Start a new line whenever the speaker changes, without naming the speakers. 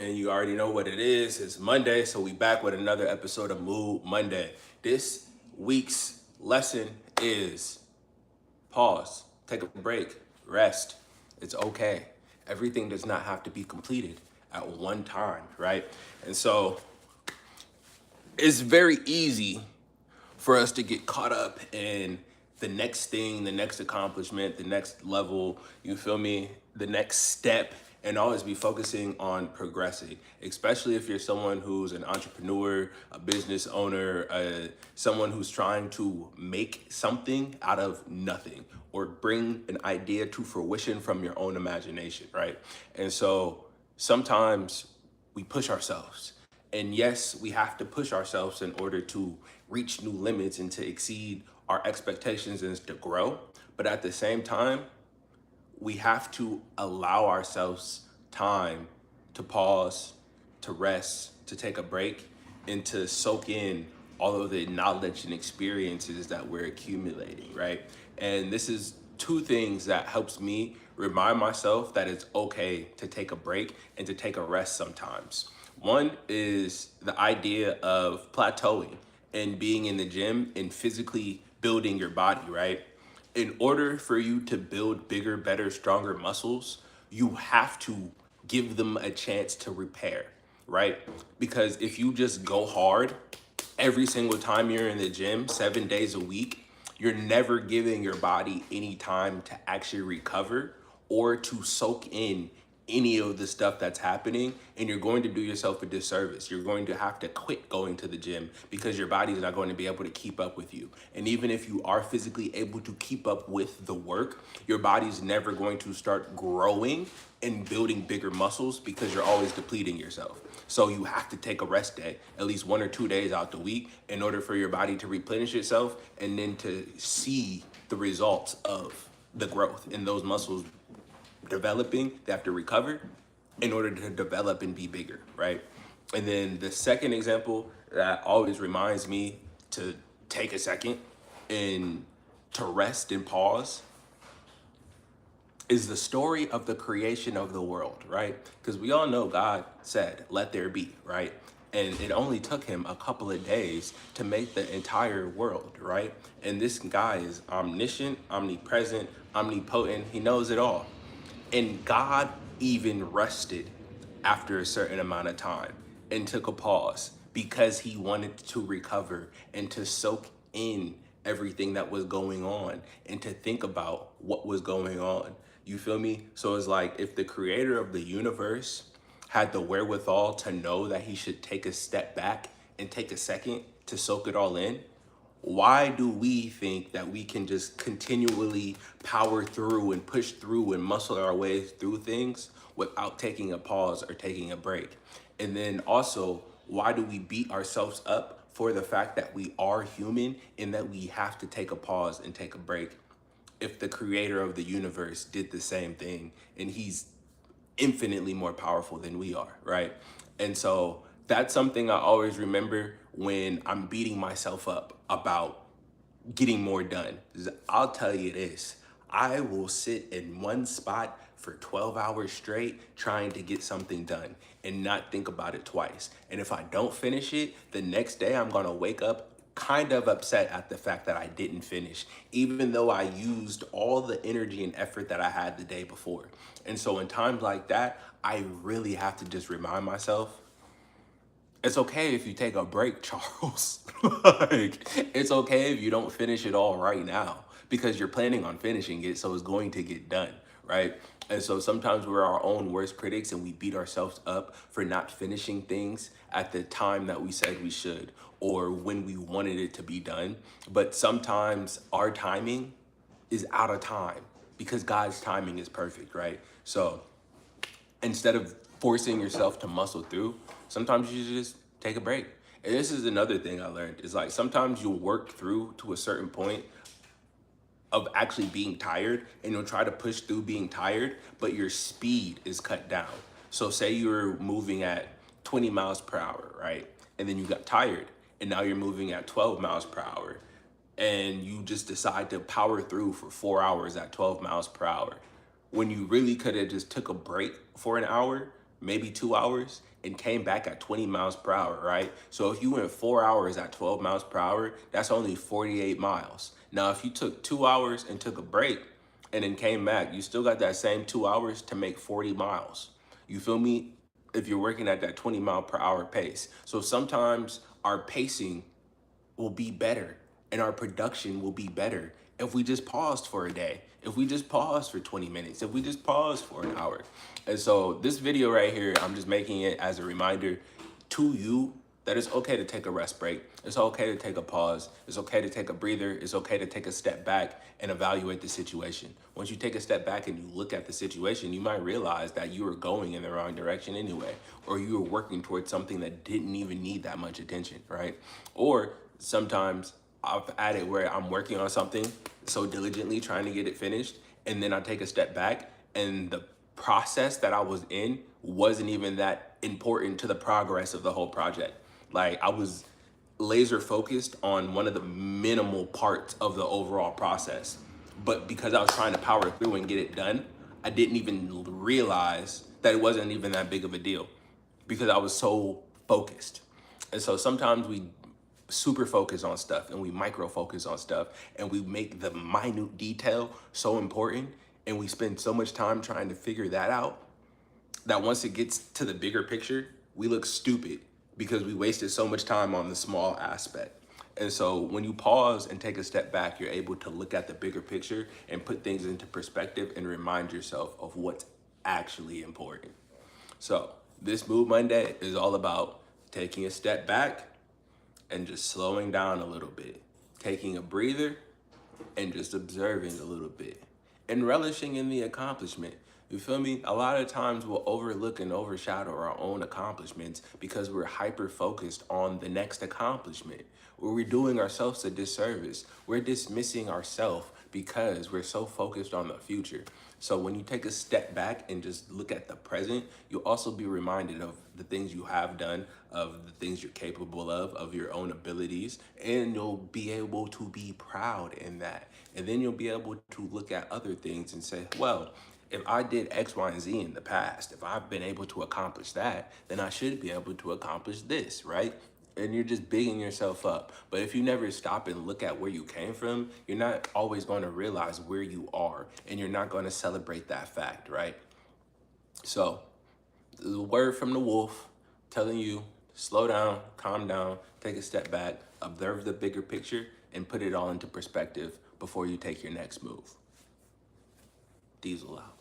and you already know what it is. It's Monday, so we back with another episode of Mood Monday. This week's lesson is pause, take a break, rest. It's okay. Everything does not have to be completed at one time, right? And so it's very easy for us to get caught up in the next thing, the next accomplishment, the next level, you feel me? The next step, and always be focusing on progressing, especially if you're someone who's an entrepreneur, a business owner, someone who's trying to make something out of nothing or bring an idea to fruition from your own imagination, right? And so sometimes we push ourselves. And yes, we have to push ourselves in order to reach new limits and to exceed our expectations and to grow. But at the same time, we have to allow ourselves time to pause, to rest, to take a break, and to soak in all of the knowledge and experiences that we're accumulating, right? And this is two things that helps me remind myself that it's okay to take a break and to take a rest sometimes. One is the idea of plateauing and being in the gym and physically building your body, right? In order for you to build bigger, better, stronger muscles, you have to give them a chance to repair, right? Because if you just go hard every single time you're in the gym, 7 days a week, you're never giving your body any time to actually recover or to soak in any of the stuff that's happening, and you're going to do yourself a disservice. You're going to have to quit going to the gym because your body's not going to be able to keep up with you. And even if you are physically able to keep up with the work, your body's never going to start growing and building bigger muscles because you're always depleting yourself. So you have to take a rest day, at least 1 or 2 days out the week, in order for your body to replenish itself and then to see the results of the growth in those muscles developing. They have to recover in order to develop and be bigger, right? And then the second example that always reminds me to take a second and to rest and pause is the story of the creation of the world, right? Because we all know God said, let there be, right? And it only took him a couple of days to make the entire world, right? And this guy is omniscient, omnipresent, omnipotent. He knows it all. And God even rested after a certain amount of time and took a pause because he wanted to recover and to soak in everything that was going on and to think about what was going on. You feel me? So it's like if the creator of the universe had the wherewithal to know that he should take a step back and take a second to soak it all in, why do we think that we can just continually power through and push through and muscle our way through things without taking a pause or taking a break? And then also, why do we beat ourselves up for the fact that we are human and that we have to take a pause and take a break if the creator of the universe did the same thing and he's infinitely more powerful than we are, right? And so that's something I always remember when I'm beating myself up about getting more done. I'll tell you this, I will sit in one spot for 12 hours straight trying to get something done and not think about it twice. And if I don't finish it, the next day I'm gonna wake up kind of upset at the fact that I didn't finish, even though I used all the energy and effort that I had the day before. And so in times like that, I really have to just remind myself, it's okay if you take a break, Charles. Like, it's okay if you don't finish it all right now because you're planning on finishing it, so it's going to get done, right? And so sometimes we're our own worst critics and we beat ourselves up for not finishing things at the time that we said we should or when we wanted it to be done. But sometimes our timing is out of time because God's timing is perfect, right? So instead of forcing yourself to muscle through, sometimes you just take a break. And this is another thing I learned is like sometimes you'll work through to a certain point of actually being tired and you'll try to push through being tired, but your speed is cut down. So say you're moving at 20 miles per hour, right? And then you got tired and now you're moving at 12 miles per hour and you just decide to power through for 4 hours at 12 miles per hour when you really could have just took a break for an hour maybe 2 hours, and came back at 20 miles per hour, right? So if you went 4 hours at 12 miles per hour, that's only 48 miles. Now, if you took 2 hours and took a break and then came back, you still got that same 2 hours to make 40 miles. You feel me? If you're working at that 20 mile per hour pace. So sometimes our pacing will be better and our production will be better if we just paused for a day, if we just paused for 20 minutes, if we just paused for an hour. And so this video right here, I'm just making it as a reminder to you that it's okay to take a rest break. It's okay to take a pause. It's okay to take a breather. It's okay to take a step back and evaluate the situation. Once you take a step back and you look at the situation, you might realize that you were going in the wrong direction anyway, or you were working towards something that didn't even need that much attention, right? Or sometimes I've had it where I'm working on something so diligently trying to get it finished, and then I take a step back and the process that I was in wasn't even that important to the progress of the whole project. Like, I was laser focused on one of the minimal parts of the overall process. But because I was trying to power through and get it done, I didn't even realize that it wasn't even that big of a deal because I was so focused. And so sometimes we super focus on stuff and we micro focus on stuff and we make the minute detail so important and we spend so much time trying to figure that out that once it gets to the bigger picture, we look stupid because we wasted so much time on the small aspect. And so when you pause and take a step back, you're able to look at the bigger picture and put things into perspective and remind yourself of what's actually important. So this Mood Monday is all about taking a step back and just slowing down a little bit, taking a breather and just observing a little bit and relishing in the accomplishment. You feel me? A lot of times we'll overlook and overshadow our own accomplishments because we're hyper focused on the next accomplishment, where we're doing ourselves a disservice. We're dismissing ourselves because we're so focused on the future. So when you take a step back and just look at the present, you'll also be reminded of the things you have done, of the things you're capable of your own abilities, and you'll be able to be proud in that. And then you'll be able to look at other things and say, well, if I did X, Y, and Z in the past, if I've been able to accomplish that, then I should be able to accomplish this, right? And you're just bigging yourself up. But if you never stop and look at where you came from, you're not always going to realize where you are, and you're not going to celebrate that fact, right? So the word from the wolf telling you, slow down, calm down, take a step back, observe the bigger picture, and put it all into perspective before you take your next move. Diesel out.